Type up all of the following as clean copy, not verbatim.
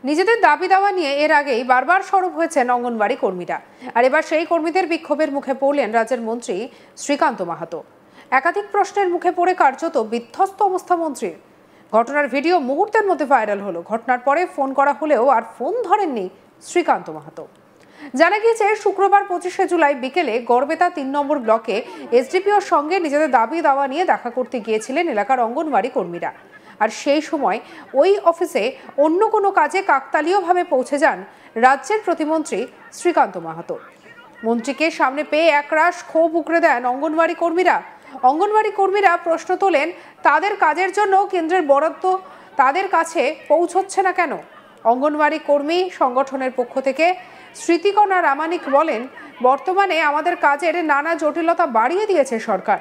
নিজেদের দাবি দাওয়া নিয়ে এর আগেই বারবার সরব হয়েছেন অঙ্গনওয়াড়ি কর্মীরা। আর এবার সেই কর্মীদের বিক্ষোভের মুখে পড়লেন রাজ্যের মন্ত্রী শ্রীকান্ত মাহাতো। একাধিক প্রশ্নের মুখে পড়ে কার্যত বিধ্বস্ত অবস্থা মন্ত্রীর। ঘটনার ভিডিও মুহূর্তের মধ্যে ভাইরাল হলো। ঘটনার পরে ফোন করা হলেও আর ফোন ধরেননি শ্রীকান্ত মাহাতো। জানা গিয়েছে শুক্রবার 25শে জুলাই বিকেলে গড়বেতা 3 নম্বর ব্লকে এসডিপিওর সঙ্গে নিজেদের দাবি দাওয়া নিয়ে দেখা করতে গিয়েছিলেন এলাকার অঙ্গনওয়াড়ি কর্মীরা। আর সেই সময় ওই অফিসে অন্য কোনো কাজে কাকতালীয়ভাবে পৌঁছে যান রাজ্যের প্রতিমন্ত্রী শ্রীকান্ত মাহাতো। মন্ত্রীকে সামনে পেয়ে একরাশ ক্ষোভ উগরে দেন অঙ্গনওয়াড়ি কর্মীরা। অঙ্গনওয়াড়ি কর্মীরা প্রশ্ন তোলেন, তাদের কাজের জন্য কেন্দ্রের বরাদ্দ তাদের কাছে পৌঁছচ্ছে না কেন? অঙ্গনওয়াড়ি কর্মী সংগঠনের পক্ষ থেকে স্মৃতিকণা রামানিক বলেন, বর্তমানে আমাদের কাজের নানা জটিলতা বাড়িয়ে দিয়েছে সরকার।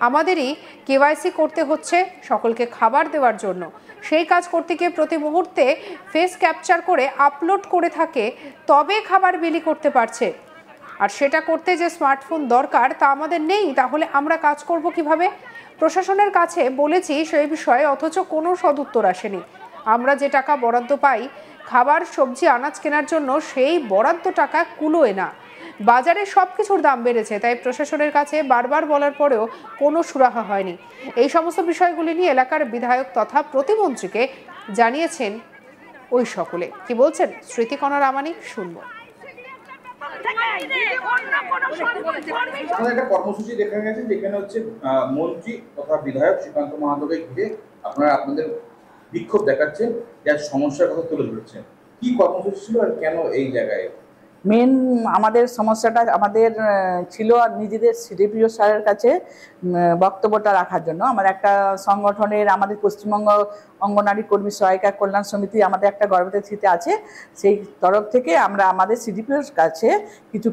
আমাদেরই কেওয়াইসি করতে হচ্ছে সকলকে খাবার দেওয়ার জন্য। সেই কাজ করতে গিয়ে প্রতি মুহূর্তে ফেস ক্যাপচার করে আপলোড করে থাকে, তবে খাবার বিলি করতে পারছে। আর সেটা করতে যে স্মার্টফোন দরকার তা আমাদের নেই, তাহলে আমরা কাজ করব কিভাবে? প্রশাসনের কাছে বলেছি সেই বিষয়ে, অথচ কোনো সদুত্তর আসেনি। আমরা যে টাকা বরাদ্দ পাই খাবার সবজি আনাজ কেনার জন্য, সেই বরাদ্দ টাকা কুলোয় না। বাজারে সব কিছুর দাম বেড়েছে, তাই প্রশাসনের কাছে বারবার বলার পরেও কোনো সুরাহা হয়নি। এই সমস্ত বিষয়গুলি নিয়ে এলাকার বিধায়ক তথা প্রতিমন্ত্রীকে জানিয়েছেন ওই সকলে। কি বলছেন স্মৃতিকণা রামানিক, শুনবো। একটা কর্মসূচি দেখা গেছে যেখানে হচ্ছে মন্ত্রী তথা বিধায়ক শ্রীকান্ত মাহাতোকে ঘিরে আপনারা আপনাদের বিক্ষোভ দেখাচ্ছেন, যার সমস্যার কথা তুলে ধরছেন। কি কর্মসূচি ছিল আর কেন এই জায়গায়? মেন আমাদের সমস্যাটা আমাদের ছিল নিজেদের সিডিপিও স্যারের কাছে বক্তব্যটা রাখার জন্য। আমার একটা সংগঠনের, আমাদের পশ্চিমবঙ্গ অঙ্গনারী কর্মী সহায়িকা কল্যাণ সমিতি আমাদের একটা গর্ভবতী থ্রিতে আছে, সেই তরফ থেকে আমরা আমাদের সিডিপিওর কাছে কিছু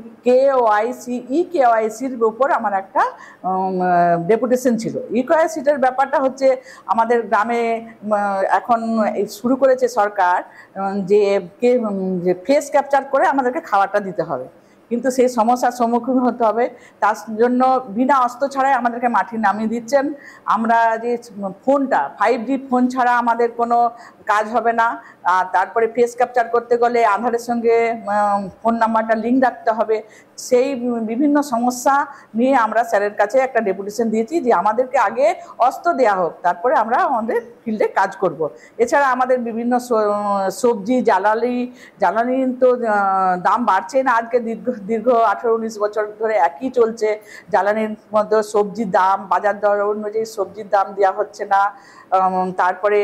কেওয়াইসির উপর আমার একটা ডেপুটেশন ছিল। কেওয়াইসিটার ব্যাপারটা হচ্ছে আমাদের গ্রামে এখন শুরু করেছে সরকার যে ফেস ক্যাপচার করে আমাদেরকে খাবারটা দিতে হবে, কিন্তু সেই সমস্যার সম্মুখীন হতে হবে। তার জন্য বিনা অস্ত্র ছাড়াই আমাদেরকে মাটি নামিয়ে দিচ্ছেন। আমরা যে ফোনটা 5G ফোন ছাড়া আমাদের কোনো কাজ হবে না। আর তারপরে ফেস ক্যাপচার করতে গেলে আধারের সঙ্গে ফোন নাম্বারটা লিঙ্ক রাখতে হবে। সেই বিভিন্ন সমস্যা নিয়ে আমরা স্যারের কাছে একটা ডেপুটেশন দিয়েছি যে আমাদেরকে আগে অস্ত্র দেওয়া হোক, তারপরে আমরা আমাদের ফিল্ডে কাজ করব। এছাড়া আমাদের বিভিন্ন সবজি জ্বালানি তো দাম বাড়ছে না, আজকে দীর্ঘ 18-19 বছর ধরে একই চলছে। জ্বালানির মধ্যে সবজির দাম, বাজার দর অনুযায়ী সবজির দাম দেওয়া হচ্ছে না। তারপরে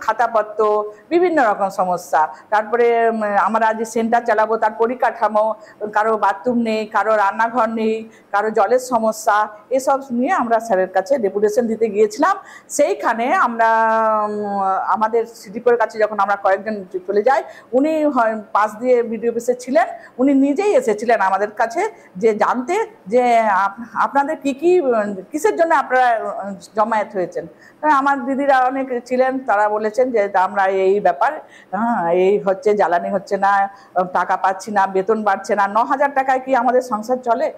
খাতাপত্র, বিভিন্ন রকম সমস্যা। তারপরে আমরা যে সেন্টার চালাবো তার পরিকাঠামো, কারো বাথরুম নেই, কারো রান্নাঘর নেই, কারো জলের সমস্যা, এসব নিয়ে আমরা স্যারের কাছে ডেপুটেশন দিতে গিয়েছিলাম। সেইখানে আমরা আমাদের সিডিপিওর কাছে যখন আমরা কয়েকজন চলে যাই, উনি পাশ দিয়ে বিডিও অফিসে ছিলেন, উনি নিজেই এসেছিলেন আমাদের কাছে যে জানতে যে আপনাদের কিসের জন্য আপনারা জমায়েত হয়েছেন। আমার দিদিরা অনেক ছিলেন, তারা বলেছেন যে আমরা এই ব্যাপার, এই হচ্ছে জ্বালানি হচ্ছে না, টাকা পাচ্ছি না, বেতন বাড়ছে না, 9,000 টাকায় কি আমাদের সংসার চলে?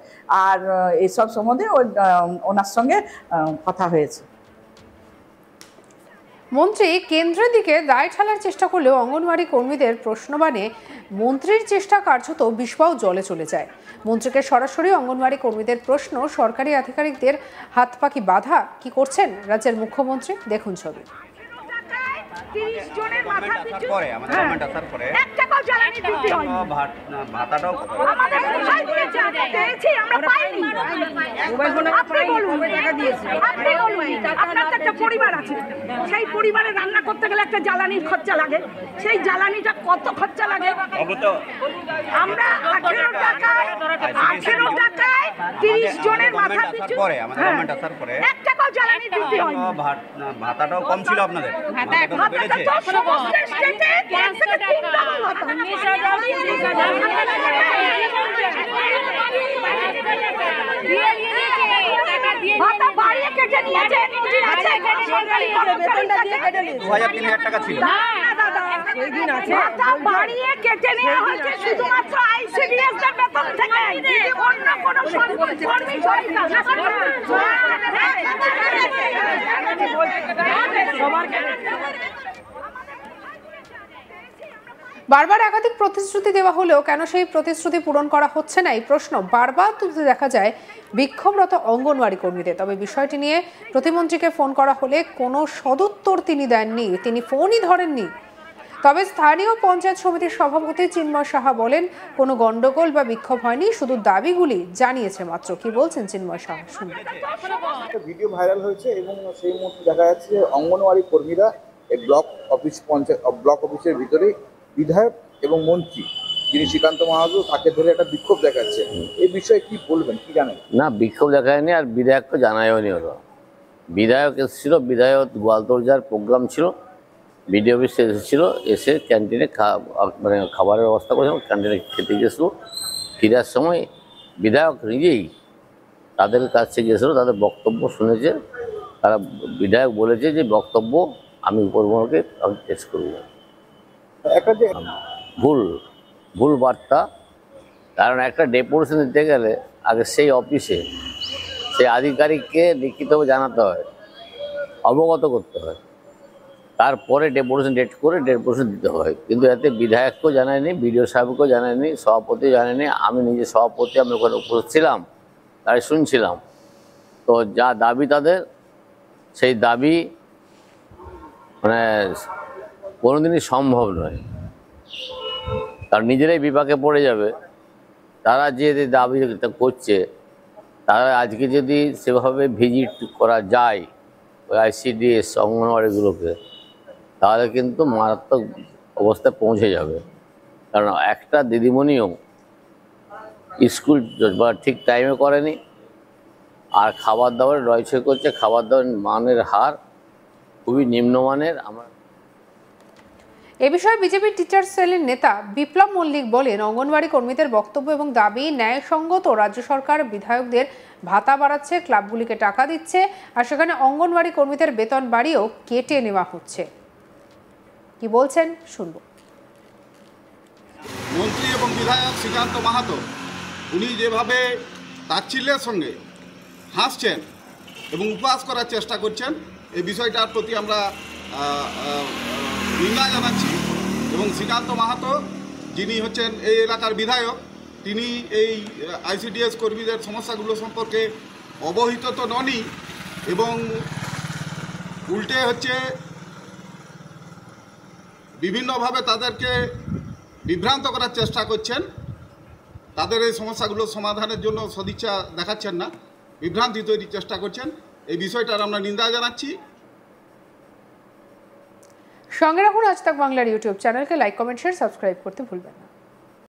আর এইসব সম্বন্ধে ওনার সঙ্গে কথা হয়েছে। মন্ত্রী কেন্দ্রের দিকে দায় ঠেলার চেষ্টা করলেও অঙ্গনওয়াড়ি কর্মীদের প্রশ্নবাণে মন্ত্রীর চেষ্টা কার্যত বিষবাও জলে চলে যায়। মন্ত্রীকে সরাসরি অঙ্গনওয়াড়ি কর্মীদের প্রশ্ন, সরকারি আধিকারিকদের হাত পাকি বাধা। কি করছেন রাজ্যের মুখ্যমন্ত্রী, দেখুন ছবি। 30 জনের মাথা পিছু আমাদের গভর্নমেন্ট আসার পরে একটা টাকাও জ্বালানি দিতে হয় না, ভাতাটাও আমাদের কোথায় দিয়েছে? দিয়েছি আমরা পাইনি। মোবাইল ফোনে আপনি বলুন টাকা দিয়েছি, আপনি বলুন আপনার একটা পরিবার আছে, সেই পরিবারে রান্না করতে গেলে একটা জ্বালানির খরচা লাগে, সেই জ্বালানিটা কত খরচা লাগে? আমরা 18 টাকায় 30 জনের মাথা পিছু আমাদের গভর্নমেন্ট আসার পরে একটা টাকাও জ্বালানি দিতে হয় না, ভাতাটাও কম ছিল আপনাদের, ভাতা বাড়িয়ে কেটে নিয়েছে, 2,000-3,000 টাকা ছিল। ভাতা বাড়িয়ে কেটে নেওয়া হয়েছে শুধুমাত্র আইসিডিএস এর বেতন থেকে, অন্য কোনো কর্মী সবার বারবার একাধিক প্রতিশ্রুতি দেওয়া হলেও কেন সেই প্রতিশ্রুতি পূরণ করা হচ্ছে না, এই প্রশ্ন বারবার তুলতে দেখা যায় বিক্ষোভরত অঙ্গনওয়াড়ি কর্মীদের। তবে বিষয়টি নিয়ে প্রতিমন্ত্রীকে ফোন করা হলে কোনো সদুত্তর তিনি দেননি, তিনি ফোনই ধরেননি। তবে স্থানীয় পঞ্চায়েত সমিতির সভাপতি চিন্ময় সাহা বলেন, কোনো গন্ডগোল বা বিক্ষোভ হয়নি, শুধু দাবিগুলি জানিয়েছে মাত্র। কি বলছেন চিন্ময় সাহা, শুনুন। একটা ভিডিও ভাইরাল হয়েছে এবং সেই মুহূর্তে দেখা যাচ্ছে যে অঙ্গনওয়াড়ি কর্মীরা এই ব্লক অফিসের ভিতরে বিধায়ক এবং মন্ত্রী যিনি শ্রীকান্ত মাহাতো তাকে ধরে একটা বিক্ষোভ দেখাচ্ছে। এই বিষয়ে কি বলবেন, কি জানেন? না, বিক্ষোভ দেখায়নি, আর বিধায়ককে জানায়নি। হলো বিধায়ক এসেছিল, বিধায়ক গোয়ালতোড় প্রোগ্রাম ছিল, বিডিও অফিসে এসেছিল, এসে ক্যান্টিনে মানে খাবারের ব্যবস্থা করেছিল, ক্যান্টিনে খেতে গিয়েছিল। ফেরার সময় বিধায়ক নিজেই তাদের কাছে গিয়েছিল, তাদের বক্তব্য শুনেছে। তারা বিধায়ক বলেছে যে বক্তব্য আমি উপরমহলকে আমি পেশ করব। একটা যে ভুল বার্তা, কারণ একটা ডেপুটেশন দিতে গেলে আগে সেই অফিসে সেই আধিকারিককে লিখিতভাবে জানাতে হয়, অবগত করতে হয়, তারপরে ডেপুটেশন ডেট করে ডেপুটেশন দিতে হয়। কিন্তু এতে বিধায়ককেও জানায়নি, বিডিও সাহেবকেও জানায়নি, সভাপতিও জানায়নি। আমি নিজে সভাপতি, আমি ওখানে উপস্থিত ছিলাম, তাই শুনছিলাম। তো যা দাবি তাদের, সেই দাবি মানে কোনোদিনই সম্ভব নয়, কারণ নিজেরাই বিপাকে পড়ে যাবে। তারা যে দাবি করছে, তারা আজকে যদি সেভাবে ভিজিট করা যায় ওই ICDS অঙ্গনওয়াড়িগুলোকে, তাহলে কিন্তু মারাত্মক অবস্থায় পৌঁছে যাবে। কারণ একটা দিদিমণিও স্কুল বা ঠিক টাইমে করেনি, আর খাবার দাবার রয়েছে করছে, খাবার দাবার মানের হার খুবই নিম্নমানের। আমরা এ বিষয়ে বিজেপি টিচার্স সেলের নেতা বিপ্লব মল্লিক বলেন, অঙ্গনওয়াড়ি কর্মীদের বক্তব্য এবং দাবি ন্যায়সঙ্গত। রাজ্য সরকার বিধায়কদের ভাতা বাড়াচ্ছে, ক্লাবগুলিকে টাকা দিচ্ছে, আর সেখানে অঙ্গনওয়াড়ি কর্মীদের বেতন বাড়িয়েও কেটে নেওয়া হচ্ছে। কি বলছেন শুনবো। মন্ত্রী এবং বিধায়ক শ্রীকান্ত মাহাতো উনি যেভাবে তাচ্ছিল্যের সঙ্গে হাসছেন এবং উপহাস করার চেষ্টা করছেন, এই বিষয়টার প্রতি আমরা নিন্দা জানাচ্ছি। এবং শ্রীকান্ত মাহাতো যিনি হচ্ছেন এই এলাকার বিধায়ক, তিনি এই ICDS কর্মীদের সমস্যাগুলো সম্পর্কে অবহিত তো ননই, এবং উল্টে হচ্ছে বিভিন্নভাবে তাদেরকে বিভ্রান্ত করার চেষ্টা করছেন। তাদের এই সমস্যাগুলো সমাধানের জন্য সদিচ্ছা দেখাচ্ছেন না, বিভ্রান্তি তৈরির চেষ্টা করছেন। এই বিষয়টার আমরা নিন্দা জানাচ্ছি। সঙ্গে রাখুন আজ তাক বাংলার ইউটিউব চ্যানেলকে, লাইক, কমেন্ট, শেয়ার, সাবস্ক্রাইব করতে ভুলবেন না।